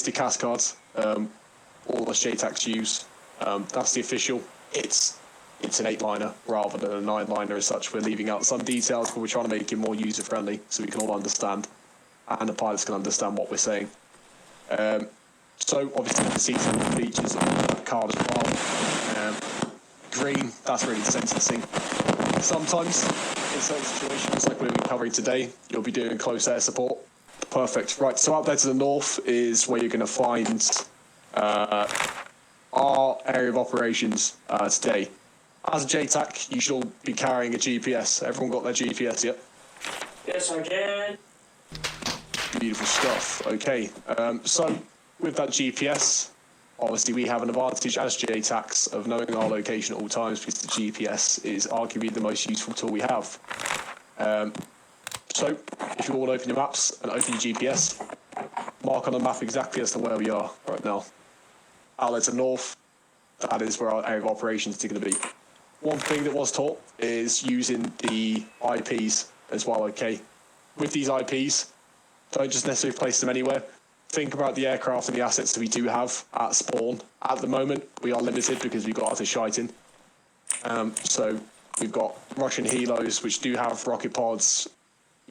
the CAS cards. All us JTACs use. That's the official. It's an 8-liner rather than a 9-liner as such. We're leaving out some details, but we're trying to make it more user-friendly so we can all understand, and the pilots can understand what we're saying. So obviously you can see some of the features of that card as well. Green, that's really the sentencing. Sometimes, in certain situations like we're covering today, you'll be doing close air support. Perfect. Right, so out there to the north is where you're going to find our area of operations today. As a JTAC, you should all be carrying a GPS. Everyone got their GPS, yep? Yes, I can. Beautiful stuff. Okay, so with that GPS, obviously we have an advantage as JTACs of knowing our location at all times because the GPS is arguably the most useful tool we have. So if you all open your maps and open your GPS, mark on the map exactly as to where we are right now. Outlet to north, that is where our area of operations is going to be. One thing that was taught is using the IPs as well, okay? With these IPs, don't just necessarily place them anywhere. Think about the aircraft and the assets that we do have at spawn. At the moment, we are limited because we've got utter shiting. So we've got Russian helos, which do have rocket pods,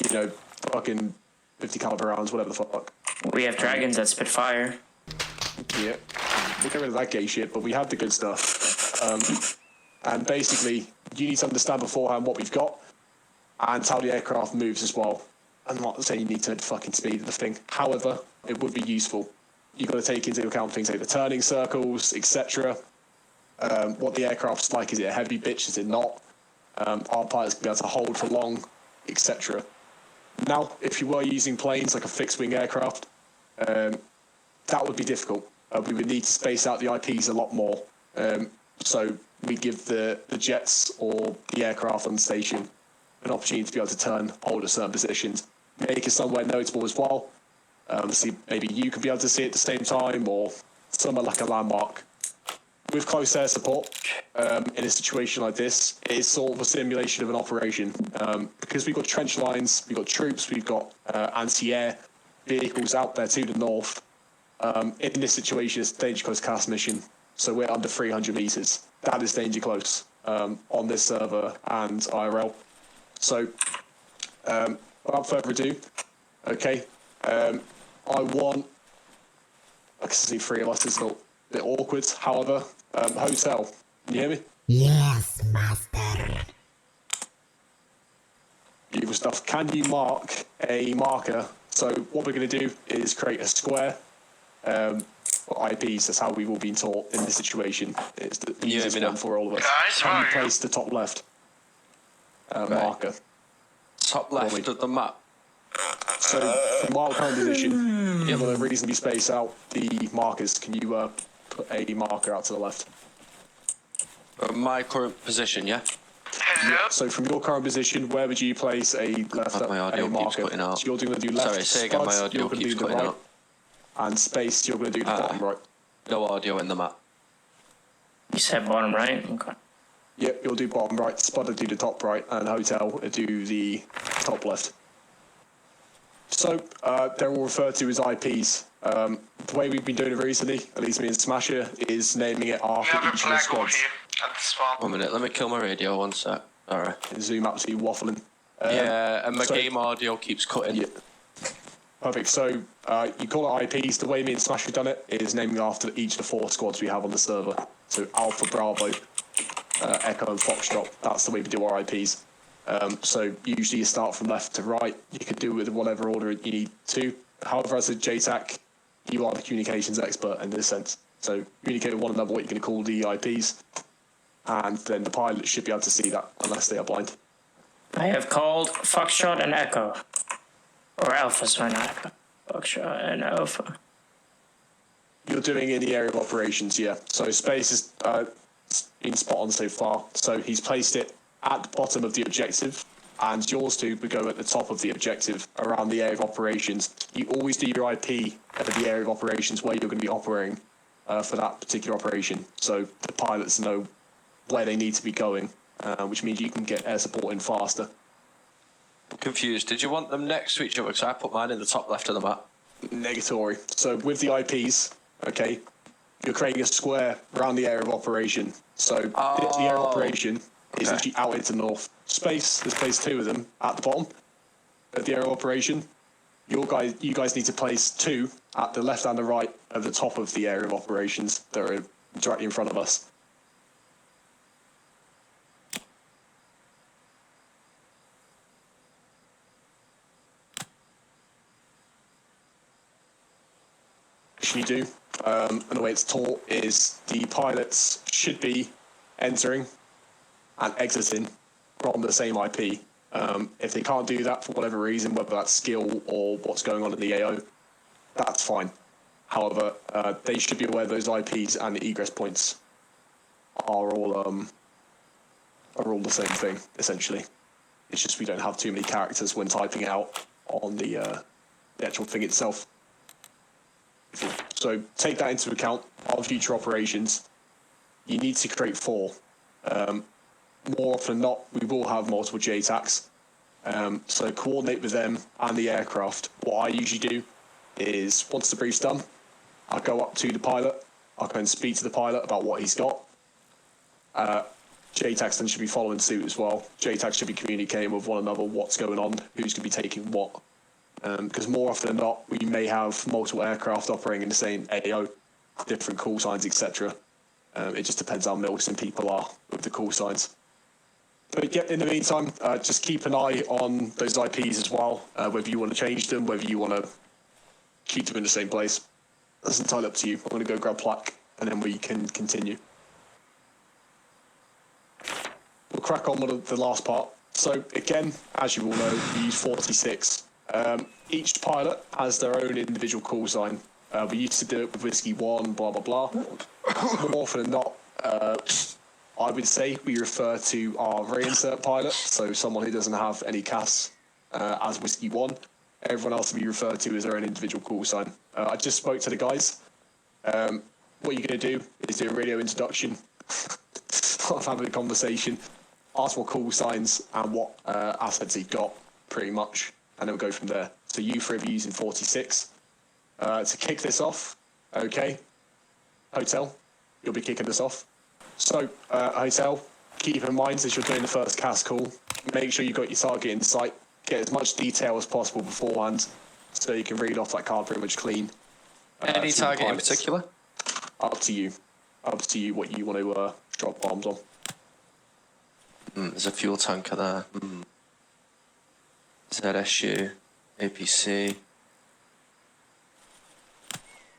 you know, fucking 50 caliber rounds, whatever the fuck. We have dragons that spit fire. Yeah, we'll get rid of that gay shit, but we have the good stuff. And basically, you need to understand beforehand what we've got and how the aircraft moves as well. I'm not saying you need to fucking speed the thing. However, it would be useful. You've got to take into account things like the turning circles, etc. What the aircraft's like. Is it a heavy bitch? Is it not? Our pilots can be able to hold for long, etc. Now, if you were using planes like a fixed-wing aircraft, that would be difficult. We would need to space out the IPs a lot more. So we give the jets or the aircraft on the station an opportunity to be able to turn, hold at certain positions, make it somewhere notable as well. See, maybe you could be able to see it at the same time, or somewhere like a landmark. With close air support, in a situation like this, it is sort of a simulation of an operation. Because we've got trench lines, we've got troops, we've got anti-air vehicles out there to the north. In this situation, it's a danger close CAS mission, so we're under 300 meters. That is danger close on this server and IRL. So, without further ado, okay, I can see 3 of us, it's a little bit awkward. However, hotel, can you hear me? Yes, master. Beautiful stuff. Can you mark a marker? So what we're going to do is create a square for IPs. That's how we've all been taught in this situation. It's the easiest one for all of us. Can you place the top left marker? Top left of the map. So from our current position, you're going to reasonably space out the markers. Can you put a marker out to the left? My current position, yeah? Yeah. So from your current position, where would you place a left my audio a marker? keeps cutting out. So you're going to do left. Sorry, say again, my audio you're going to keeps do the cutting right, out. and space, you're going to do the bottom right. No audio in the map. You said bottom right? Okay. Yep, you'll do bottom right, Spudder do the top right, and Hotel do the top left. So, they're all referred to as IPs. The way we've been doing it recently, at least me and Smasher, is naming it after each of the squads. 1 minute, let me kill my radio, 1 sec. Alright. Zoom out to you waffling. Yeah, and my game audio keeps cutting. Yeah. Perfect. So, you call it IPs. The way me and Smash have done it is naming after each of the 4 squads we have on the server. So, Alpha, Bravo, Echo, and Foxtrot. That's the way we do our IPs. So, usually you start from left to right. You can do it in whatever order you need to. However, as a JTAC, you are the communications expert in this sense. So, communicate with one another what you're going to call the IPs. And then the pilot should be able to see that, unless they are blind. I have called Foxtrot and Echo. Or Alpha, sorry, not Echo. Foxtrot and Alpha. You're doing in the area of operations, yeah. So space is been spot on so far. So he's placed it at the bottom of the objective, and yours two would go at the top of the objective around the area of operations. You always do your IP at the area of operations where you're going to be operating for that particular operation. So the pilots know where they need to be going, which means you can get air support in faster. I'm confused. Did you want them next to each other? Because I put mine in the top left of the map. Negatory. So with the IPs, okay, you're creating a square around the area of operation. So the area of operation is actually out into north. Space, there's placed 2 of them at the bottom of the area of operation. You guys need to place 2 at the left and the right of the top of the area of operations that are directly in front of us. You do, and the way it's taught is the pilots should be entering and exiting from the same IP. If they can't do that for whatever reason, whether that's skill or what's going on in the AO, that's fine. However, they should be aware those IPs and the egress points are all the same thing, essentially. It's just we don't have too many characters when typing out on the actual thing itself. So take that into account on future operations. You need to create 4. More often than not, we will have multiple JTACs. So coordinate with them and the aircraft. What I usually do is, once the brief's done, I'll go up to the pilot. I'll go and speak to the pilot about what he's got. JTACs then should be following suit as well. JTACs should be communicating with one another what's going on, who's going to be taking what. Because more often than not, we may have multiple aircraft operating in the same AO, different call signs, etc. It just depends how militant people are with the call signs. But yeah, in the meantime, just keep an eye on those IPs as well, whether you want to change them, whether you want to keep them in the same place. That's entirely up to you. I'm going to go grab plaque, and then we can continue. We'll crack on with the last part. So again, as you all know, we use 46. Each pilot has their own individual call sign. We used to do it with Whiskey 1, blah, blah, blah. More often than not, I would say we refer to our reinsert pilot, so someone who doesn't have any CAS, as Whiskey 1. Everyone else will be referred to as their own individual call sign. I just spoke to the guys. What you're going to do is do a radio introduction. I'm having a conversation. Ask what call signs and what assets you've got, pretty much. And then we'll go from there. So you 3 are using 46. To kick this off, okay, Hotel, you'll be kicking this off. So, Hotel, keep in mind as you're doing the first CAS call, make sure you've got your target in sight. Get as much detail as possible beforehand so you can read off that card pretty much clean. Any target in particular? Up to you. Up to you what you want to drop bombs on. There's a fuel tanker there. ZSU, APC.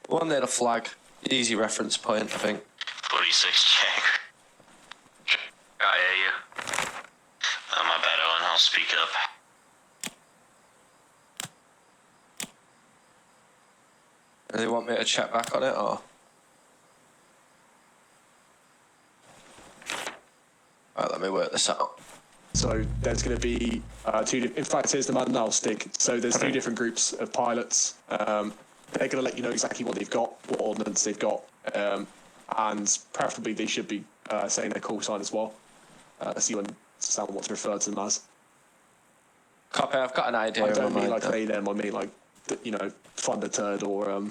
One there, a flag. Easy reference point, I think. 46 check. I hear you. My bad, Owen. I'll speak up. Do they want me to check back on it, or? Right, let me work this out. So there's going to be 2. In fact, here's the man now stick. So there's 2 different groups of pilots. They're going to let you know exactly what they've got, what ordnance they've got, and preferably they should be saying their call sign as well, so you understand what to refer to them as. Copy, I've got an idea. I don't mean like they, them, I mean like, Thunder Turd or,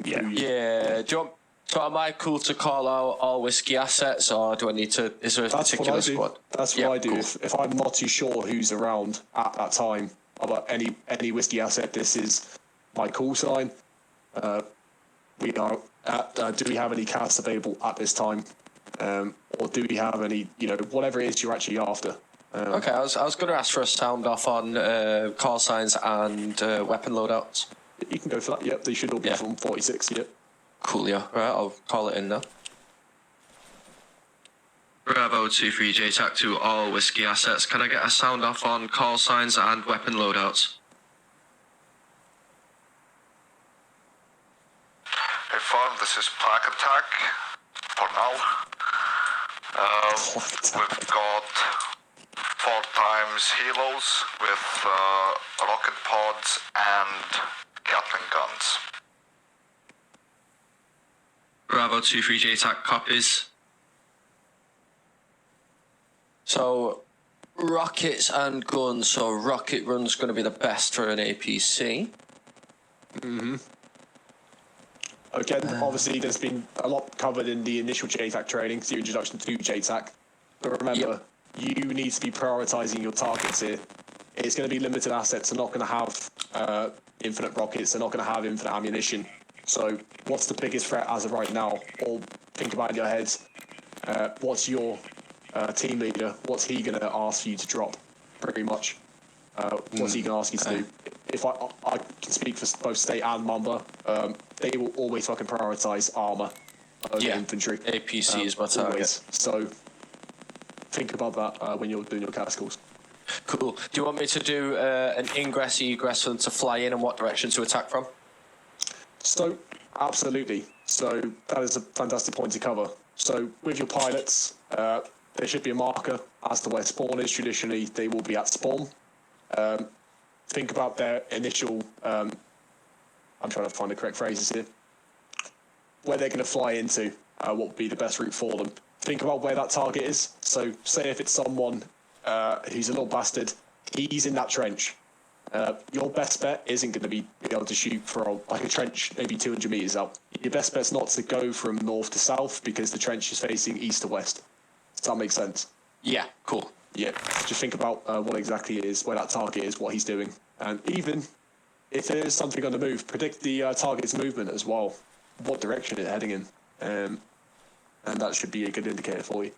Yeah, do you want... So am I cool to call out all whiskey assets, or do I need to... Is there a particular squad? That's what I do. Cool. If I'm not too sure who's around at that time about any whiskey asset, this is my call sign. We are at, do we have any CAS available at this time? Or do we have any, whatever it is you're actually after? Okay, I was going to ask for a sound off on call signs and weapon loadouts. You can go for that, yep. They should all be from 46, yep. Coolio. Right, I'll call it in now. Bravo 23 JTAC to all whiskey assets. Can I get a sound off on call signs and weapon loadouts? Inform, this is Plague Attack for now. We've got 4 times helos with rocket pods and Gatling guns. Bravo 23 JTAC copies. So, rockets and guns. So, rocket run's going to be the best for an APC. Again, obviously, there's been a lot covered in the initial JTAC training, the introduction to JTAC. But remember, you need to be prioritising your targets here. It's going to be limited assets. They're not going to have infinite rockets. They're not going to have infinite ammunition. So what's the biggest threat as of right now? Or think about in your heads, what's your team leader? What's he going to ask you to drop, pretty much? What's he going to ask you to do? If I can speak for both State and Mamba, they will always fucking prioritise Arma over infantry. APC is my target. Always. So think about that when you're doing your cascals. Cool. Do you want me to do an ingress, egress, and to fly in, and what direction to attack from? So, absolutely. So that is a fantastic point to cover. So with your pilots, there should be a marker as to where spawn is. Traditionally, they will be at spawn. Think about their initial, I'm trying to find the correct phrases here, where they're going to fly into, what would be the best route for them. Think about where that target is. So say if it's someone who's a little bastard, he's in that trench. Your best bet isn't going to be able to shoot from like a trench maybe 200 meters out. Your best bet's not to go from north to south because the trench is facing east to west. Does that make sense? Yeah, cool. Yeah, just think about what exactly it is, where that target is, what he's doing. And even if there is something on the move, predict the target's movement as well, what direction it's heading in. And that should be a good indicator for you.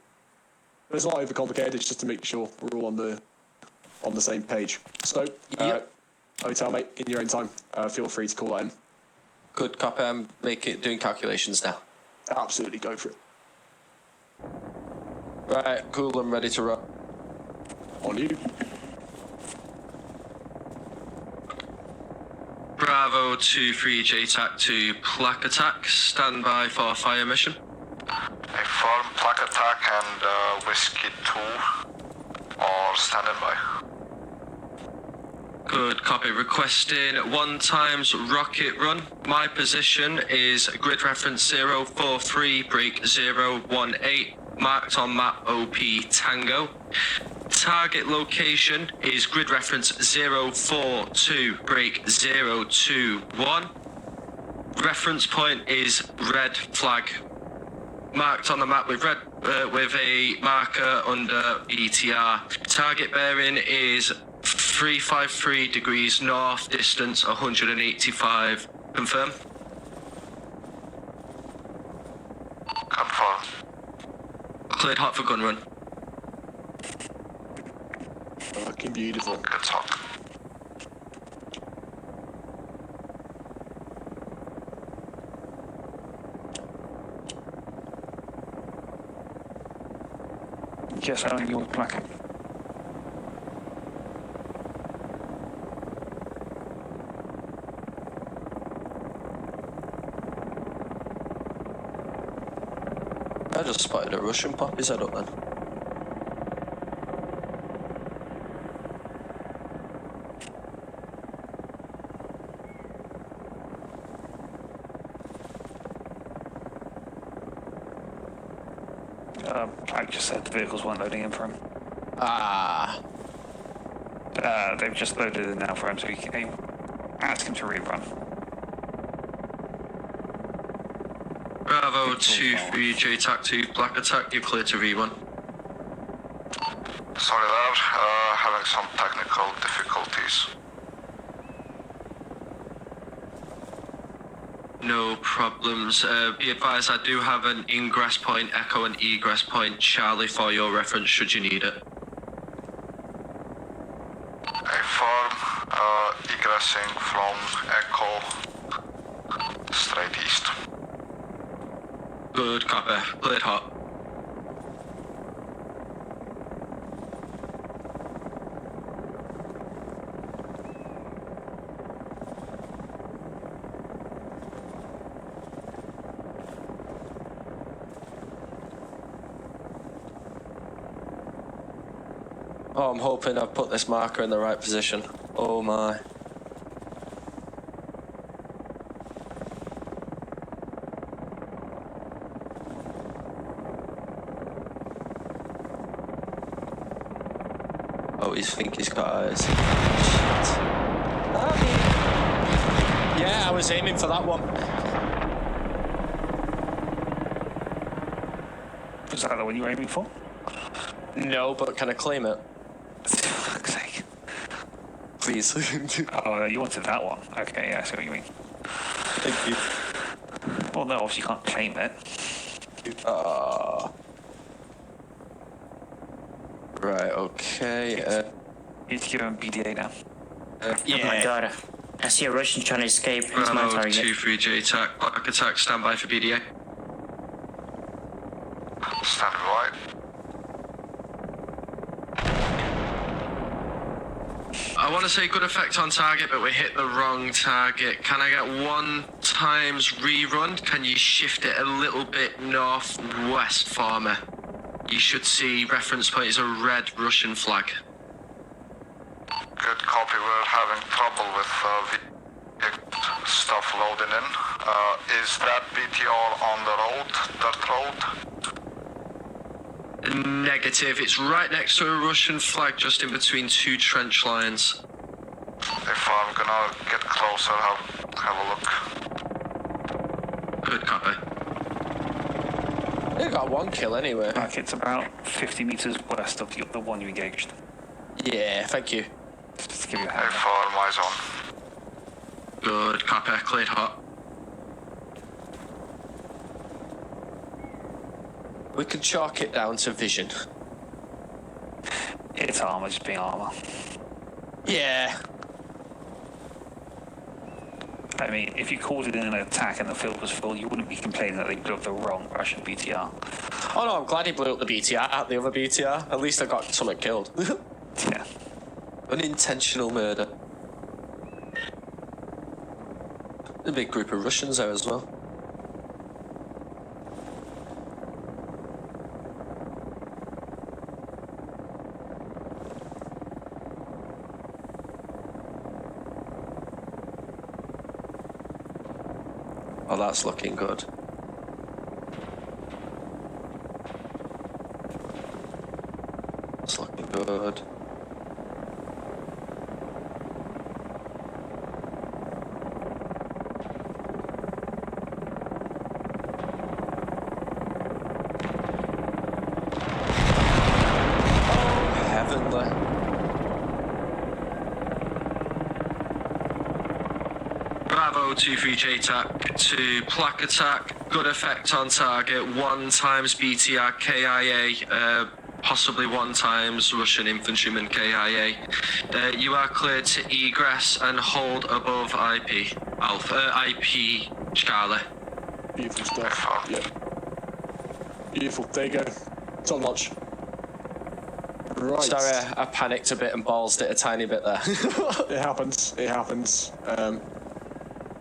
But it's not overcomplicated, it's just to make sure we're all on the same page. So, hotel mate, in your own time, feel free to call that in. Good copy. I'm doing calculations now. Absolutely, go for it. Right, cool. I'm ready to run. On you. Bravo 2-3 JTAC to Plaque Attack. Stand by for fire mission. Inform Plaque Attack and Whiskey 2 or standing by. Good copy. Requesting 1 times rocket run. My position is grid reference 043 break 018. Marked on map OP Tango. Target location is grid reference 042 break 021. Reference point is red flag. Marked on the map with red with a marker under ETR. Target bearing is 353 degrees north, distance 185. Confirm. Confirm. Cleared hot for gun run. Fucking beautiful. Good talk. Yes, on your plaque. I just spotted a Russian pop his head up then. Plaque just said the vehicles weren't loading in for him. Ah. They've just loaded in now for him, so you can ask him to rerun. Bravo 2-3 JTAC to Black Attack. You're clear to V1. Sorry there, having some technical difficulties. No problems. Be advised, I do have an ingress point Echo and egress point Charlie for your reference should you need it. Inform, egressing from Echo straight east. Good copy. Cleared hot. Oh, I'm hoping I've put this marker in the right position. Oh my. Oh, he's think he's got eyes. Shit. Yeah, I was aiming for that one. Was that the one you were aiming for? No, but can I claim it? For fuck's sake. Please. Oh, you wanted that one. Okay, yeah, I see what you mean. Thank you. Well, no, obviously you can't claim it. Right, okay. You need to give him BDA now. Oh my god. I see a Russian trying to escape. He's my Bravo target. 23 JTAC, black attack, standby for BDA. Standing by. I want to say good effect on target, but we hit the wrong target. Can I get 1 times rerun? Can you shift it a little bit northwest for me? You should see reference point is a red Russian flag. Good copy. We're having trouble with stuff loading in. Is that BTR on the road, dirt road? Negative. It's right next to a Russian flag, just in between 2 trench lines. If I'm gonna get closer, have a look. Good copy. You got 1 kill anyway. Like, it's about 50 meters west of the one you engaged. Yeah, thank you. Just to give you a hand. A4, my zone. Good copy. Cleared hot. We can chalk it down to vision. It's Arma, just being Arma. Yeah. I mean, if you called it in an attack and the field was full, you wouldn't be complaining that they blew up the wrong Russian BTR. Oh no, I'm glad he blew up the BTR at the other BTR. At least I got someone killed. Yeah. Unintentional murder. A big group of Russians there as well. Oh, that's looking good. It's looking good. Bravo 23 JTAC to plaque attack. Good effect on target. 1 times BTR KIA. Possibly 1 times Russian infantryman KIA. You are cleared to egress and hold above IP Alpha. IP Charlie. Beautiful stuff. Yeah. Beautiful. There you go. Top notch. Right. Sorry, I panicked a bit and ballsed it a tiny bit there. It happens. It happens.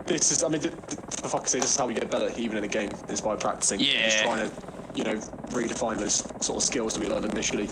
This is, I mean, for fuck's sake, this is how we get better, even in a game, is by practicing. Yeah. Just trying to, redefine those sort of skills that we learned initially.